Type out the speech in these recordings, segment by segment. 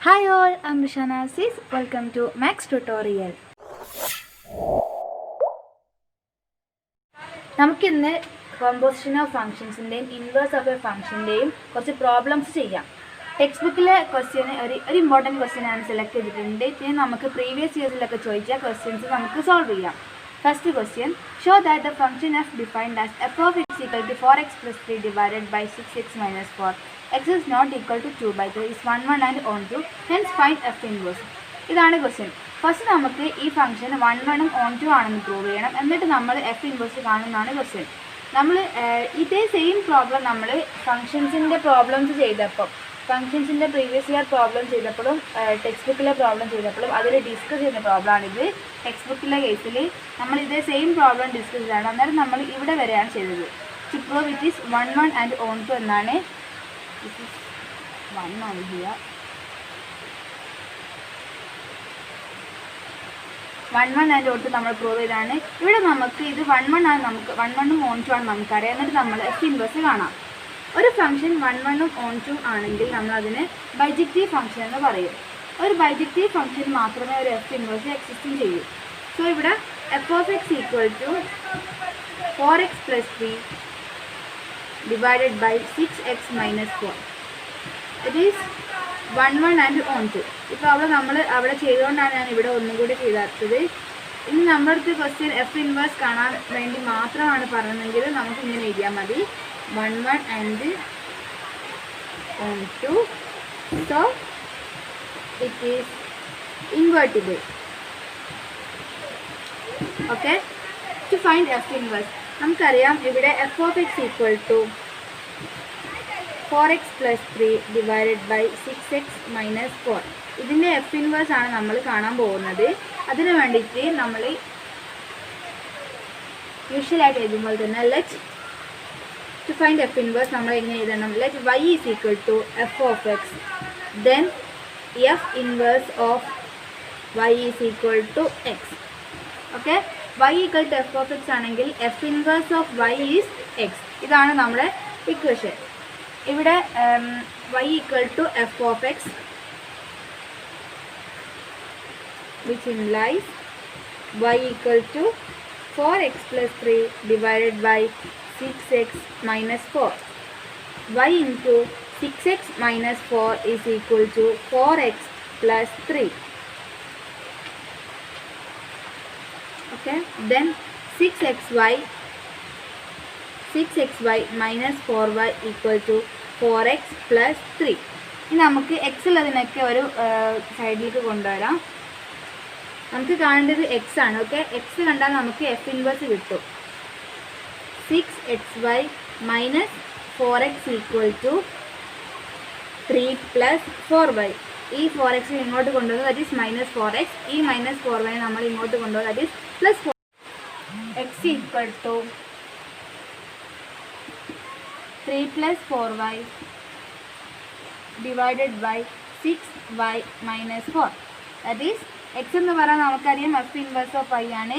Hi all, I'm Rishana Aziz. Welcome to Max Tutorial. നമുക്കിന്ന് composition of ഫംഗ്ഷൻസിൻ്റെയും inverse of a ഫംഗ്ഷൻ്റെയും കുറച്ച് problems ചെയ്യാം. ടെക്സ്റ്റ് ബുക്കിലെ ക്വസ്റ്റ്യൻ ഒരു ഇമ്പോർട്ടൻറ്റ് ക്വസ്റ്റ്യൻ ആണ് സെലക്ട് ചെയ്തിട്ടുണ്ട്. പിന്നെ നമുക്ക് പ്രീവിയസ് ഇയേഴ്സിലൊക്കെ ചോദിച്ച ക്വസ്റ്റ്യൻസ് നമുക്ക് സോൾവ് ചെയ്യാം. First question, show that the function f defined as f of x equal to 4x + 3 divided by 6x - 4 x is not equal to 2/3 is 1, 1 and on 2, hence find f inverse. ഇതാണ് question. First നമുക്ക് ഈ function 1, 1ഉം on 2 ആണെന്ന് prove ചെയ്യണം. എന്നിട്ട് നമ്മൾ F inverse കാണുന്നതാണ് question. നമ്മൾ ഇതേ സെയിം പ്രോബ്ലം നമ്മൾ ഫംഗ്ഷൻസിൻ്റെ പ്രോബ്ലംസ് ചെയ്തപ്പോൾ ഫംഗ്ഷൻസിൻ്റെ പ്രീവിയസ് ഇയർ പ്രോബ്ലം ചെയ്തപ്പോഴും ടെക്സ്റ്റ് ബുക്കിലെ പ്രോബ്ലം ചെയ്തപ്പോഴും അതിൽ ഡിസ്കസ് ചെയ്യുന്ന പ്രോബ്ലമാണിത്. ടെക്സ്റ്റ് ബുക്കിലെ കേസിൽ നമ്മൾ ഇതേ സെയിം പ്രോബ്ലം ഡിസ്കസ് ചെയ്താണ്. അന്നേരം നമ്മൾ ഇവിടെ വരെയാണ് ചെയ്തത്. To prove it is 1, 1 and on 2 എന്നാണ്. This is 1 over here. 1, 1 and on 2 നമ്മൾ പ്രൂവ് ചെയ്താണ്. ഇവിടെ നമുക്ക് ഇത് 1, 1 ആണ്, നമുക്ക് 1, 1ഉം on 2 ആണ് നമുക്കറിയാം. എന്നിട്ട് നമ്മൾ എഫ് ഇൻവേഴ്സ് കാണാം. ഒരു ഫംഗ്ഷൻ 1, 1ഉം on 2 ആണെങ്കിൽ നമ്മൾ അതിന് ബൈജക്റ്റീവ് ഫംഗ്ഷൻ എന്ന് പറയും. ഒരു ബൈജക്റ്റീവ് ഫംഗ്ഷൻ മാത്രമേ ഒരു എഫ് ഇൻവേഴ്സ് എക്സിസ്റ്റ് ചെയ്യൂ. സോ ഇവിടെ f of x equal to 4x + 3 divided by 6x - 4. It is 1, 1 and on 2. ഈ പ്രോബ്ലം നമ്മൾ അവിടെ ചെയ്തുകൊണ്ടാണ് ഞാൻ ഇവിടെ ഒന്നും കൂടി ചെയ്താത്തത്. ഇനി നമ്മുടെ അടുത്ത് ക്വസ്റ്റ്യൻ എഫ് ഇൻവേഴ്സ് കാണാൻ വേണ്ടി മാത്രമാണ് പറഞ്ഞതെങ്കിൽ നമുക്ക് ഇങ്ങനെ എഴുതിയാൽ മതി, 1, 1 and on 2. So it is invertible. Okay, to find f inverse നമുക്കറിയാം ഇവിടെ f of x equal to 4x + 3 divided by 6x - 4. ഇതിൻ്റെ എഫ് ഇൻവേഴ്സ് ആണ് നമ്മൾ കാണാൻ പോകുന്നത്. അതിന് വേണ്ടിയിട്ട് നമ്മൾ യൂഷ്വലായിട്ട് എഴുതുമ്പോൾ തന്നെ ടു ഫൈൻഡ് എഫ് ഇൻവേഴ്സ് നമ്മൾ എങ്ങനെ എഴുതണം, let y is equal to f of x, then f inverse of y is equal to x. Okay, y equal to f of x ആണെങ്കിൽ f inverse of y is x. ഇതാണ് നമ്മുടെ equation. ഇവിടെ y equal to f of x which implies y equal to 4x + 3 divided by 6x - 4. y into 6x - 4 is equal to 4x + 3. Okay, then 6xy - 4y equal to 4x + 3. ഇനി നമുക്ക് X ഉള്ളതിനൊക്കെ ഒരു സൈഡിലേക്ക് കൊണ്ടുവരാം. നമുക്ക് കാണേണ്ടത് X ആണ്. Okay, X കണ്ടാൽ നമുക്ക് എഫ് ഇൻവേഴ്സ് കിട്ടും. 6xy - 4x equal to 3 + 4y. ഈ 4x ഇങ്ങോട്ട് കൊണ്ടുവന്നു, ദാറ്റ് ഈസ് -4x. ഈ -4y നമ്മൾ ഇങ്ങോട്ട് കൊണ്ടുവന്നു, that is +4. x equal to 3 + 4y divided by 6y - 4. That is x എന്ന് പറഞ്ഞാൽ നമുക്കറിയാം എഫ് ഇൻവേഴ്സ് ഓഫ് y ആണ്.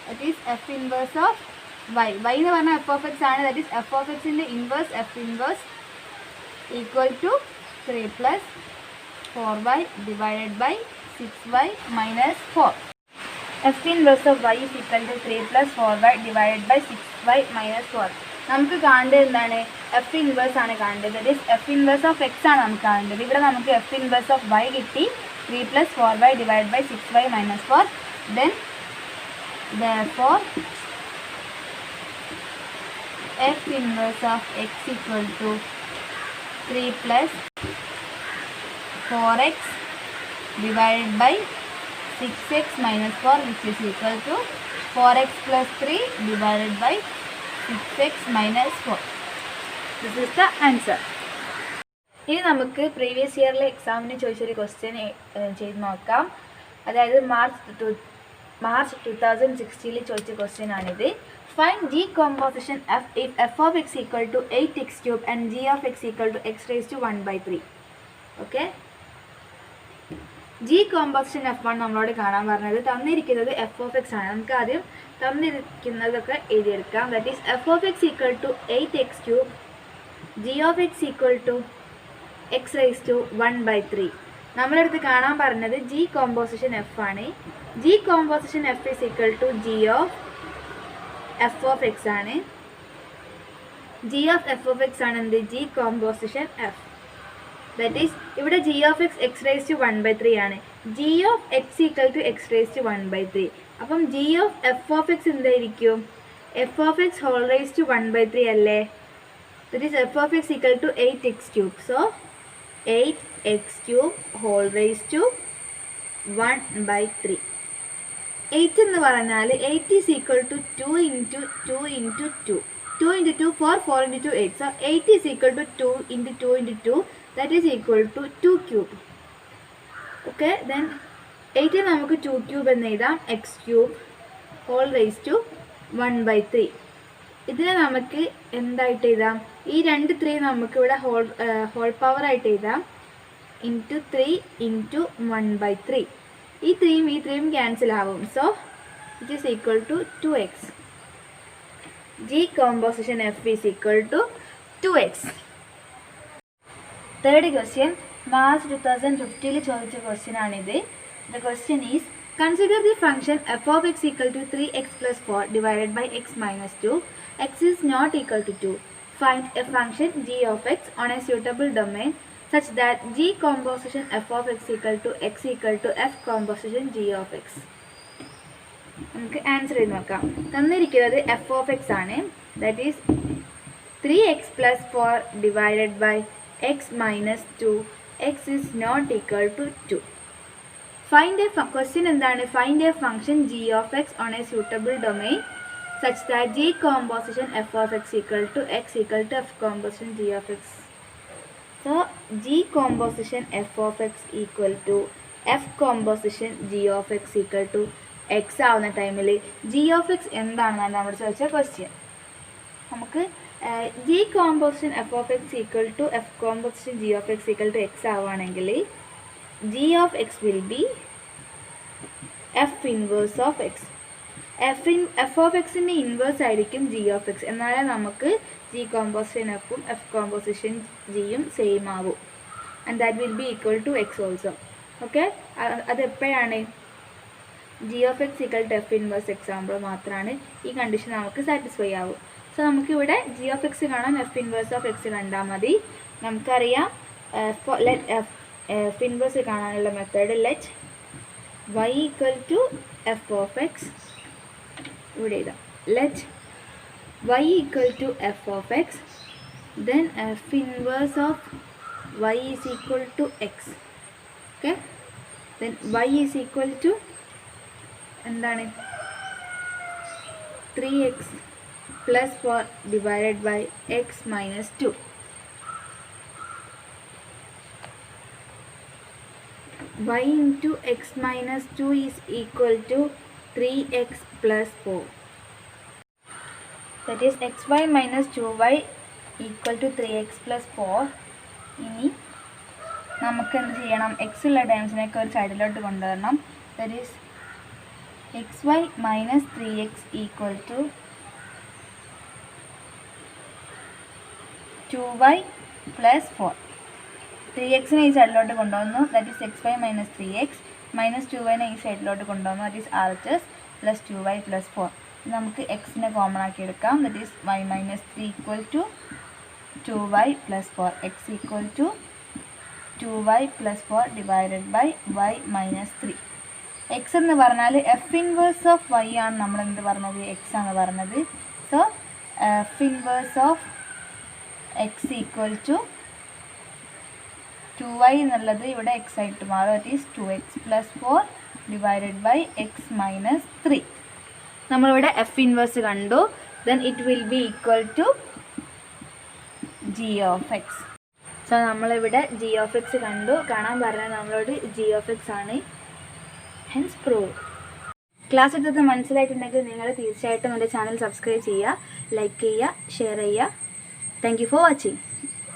That is f inverse of y. y എന്ന് പറഞ്ഞാൽ എഫ് ഓഫ് എക്സ് ആണ്. ദാറ്റ് ഈസ് എഫ് ഓഫ് എക്സിൻ്റെ inverse f inverse equal to 3 + 4y divided by 6y - 4. f inverse of y is equal to 3 + 4y divided by 6y - 4. നമുക്ക് കാണേണ്ടത് എന്താണ്, F inverse ആണ് കാണേണ്ടത്. That is f inverse of x ആണ് നമുക്ക് കാണേണ്ടത്. ഇവിടെ നമുക്ക് എഫ് ഇൻവേഴ്സ് ഓഫ് y കിട്ടി, 3 + 4y divided by 6y - 4. then therefore f inverse of x equal to 3 + 4x divided by 6x - 4 which is equal to 4x + 3 divided by 6x - 4. This is the answer. ഇനി നമുക്ക് previous ഇയറിലെ എക്സാമിന് ചോദിച്ചൊരു question ചെയ്ത് നോക്കാം. അതായത് March 2016 ചോദിച്ച question ആണിത്. Find g composition f if f of x equal to 8x³ and g of x equal to x⁻⁴. Okay, g composition F1 നമ്മളോട് കാണാൻ പറഞ്ഞത്. തന്നിരിക്കുന്നത് എഫ് ഓഫ് എക്സ് ആണ്. നമുക്ക് ആദ്യം തന്നിരിക്കുന്നതൊക്കെ എഴുതിയെടുക്കാം. That is f of x equal to 8x³ g of x equal to x⁻⁴. നമ്മളെടുത്ത് കാണാൻ പറഞ്ഞത് ജി കോമ്പോസിഷൻ എഫ് ആണ്. G composition f is equal to g of f of x ആണ്. G of f of x ആണ് എന്ത്? G composition f. That is ഇവിടെ g of x x raise to 1/3 ആണ്. G of x equal to x raise to 1/3. അപ്പം G of f of x എന്തായിരിക്കും? F of x whole raise to 1/3 അല്ലേ? That is f of x equal to 8x cube. So 8x cube whole raise to 1/3. 8 എന്ന് പറഞ്ഞാൽ 8 is equal to 2 into 2 into 2. 2 into 2 4 into 2 8. So 8 is equal to 2 into 2 into 2. That is equal to 2 cube. Okay, then 8 നമുക്ക് 2 cube എന്ന് എഴുതാം. x cube whole raised to 1/3. ഇതിനെ നമുക്ക് എന്തായിട്ട് എഴുതാം? ഈ 3 നമുക്ക് ഇവിടെ ഹോൾ പവർ ആയിട്ട് എഴുതാം. Into 3 into 1/3. ഈ 3 ക്യാൻസൽ ആവും. So it is equal to 2x. G composition F is equal to 2x. Third question, March 2015 ചോദിച്ച question ആണിത്. The question is, consider the function f of x equal to 3x plus 4 divided by x minus 2. X is not equal to 2. Find a function g of x on a suitable domain such that G composition f of x equal to f composition g of x. നമുക്ക് answer ചെയ്ത് നോക്കാം. തന്നിരിക്കുന്നത് F of x ആണ്. That is 3x plus 4 divided by x minus 2. x is not equal to 2. Find a question എന്താണ്? Find a function g of x on a suitable domain such that G composition f of x equal to f composition g of x. So G composition f of x equal to f composition g of x equal to X ആവുന്ന ടൈമിൽ G of X എന്താണെന്നാണ് നമ്മൾ ചോദിച്ച question. നമുക്ക് g composition f of x equal to f composition g of x equal to x ആവുകയാണെങ്കിൽ g of x will be f inverse of x. F of എക്സിൻ്റെ inverse ആയിരിക്കും g of x. എന്നാലേ നമുക്ക് g composition എഫും f composition ജിയും same ആവും. And that will be equal to x also. Okay, അതെപ്പോഴാണ് g of x equal to f inverse x ആകുമ്പോൾ മാത്രമാണ് ഈ കണ്ടീഷൻ നമുക്ക് സാറ്റിസ്ഫൈ ആവും. സോ നമുക്കിവിടെ ജി ഓഫ് എക്സ് കാണാൻ എഫ് ഇൻവേഴ്സ് ഓഫ് എക്സ് കണ്ടാൽ മതി. നമുക്കറിയാം എഫ് ഇൻവേഴ്സ് കാണാനുള്ള method let y equal to f of x. ഇവിടെ ഇതാ let y equal to f of x, then f inverse of y is equal to x. Okay, then y is equal to എന്താണ്? 3x plus 4 divided by x minus 2. Y into x minus 2 is equal to 3x plus 4. That is xy minus 2y equal to 3x plus 4. ഇനി നമുക്ക് എന്ത് ചെയ്യണം? x ഉള്ള ടേംസിനൊക്കെ ഒരു സൈഡിലോട്ട് കൊണ്ടുവരണം. That is xy minus 3x equal to 2y plus 4. 3xനെ ഈ സൈഡിലോട്ട് കൊണ്ടുവന്നു. That is xy minus 3x minus 2yനെ ഈ സൈഡിലോട്ട് കൊണ്ടുവന്നു. That is RHS plus 2y plus 4. നമുക്ക് എക്സിനെ കോമൺ ആക്കി എടുക്കാം. That is y minus 3 equal to 2y plus 4. X equal to 2y plus 4 divided by y minus 3. X എന്ന് പറഞ്ഞാൽ എഫ് ഇൻവേഴ്സ് ഓഫ് വൈ ആണ് നമ്മൾ എന്ത് പറഞ്ഞത്? എക്സ് ആണ് പറഞ്ഞത്. So f inverse of x equal to 2y എന്നുള്ളത് ഇവിടെ എക്സ് ആയിട്ട് മാറും. That is 2x plus 4 divided by x minus 3. നമ്മളിവിടെ എഫ് ഇൻവേഴ്സ് കണ്ടു. Then it will be equal to g of x. So നമ്മളിവിടെ ജി ഓഫ് എക്സ് കണ്ടു. കാണാൻ പറഞ്ഞാൽ നമ്മളോട് ജി ഓഫ് എക്സ് ആണ്. Hence prove. ക്ലാസ് എടുത്തത് മനസ്സിലായിട്ടുണ്ടെങ്കിൽ നിങ്ങൾ തീർച്ചയായിട്ടും എൻ്റെ ചാനൽ സബ്സ്ക്രൈബ് ചെയ്യുക, ലൈക്ക് ചെയ്യുക, ഷെയർ ചെയ്യുക. Thank you for watching.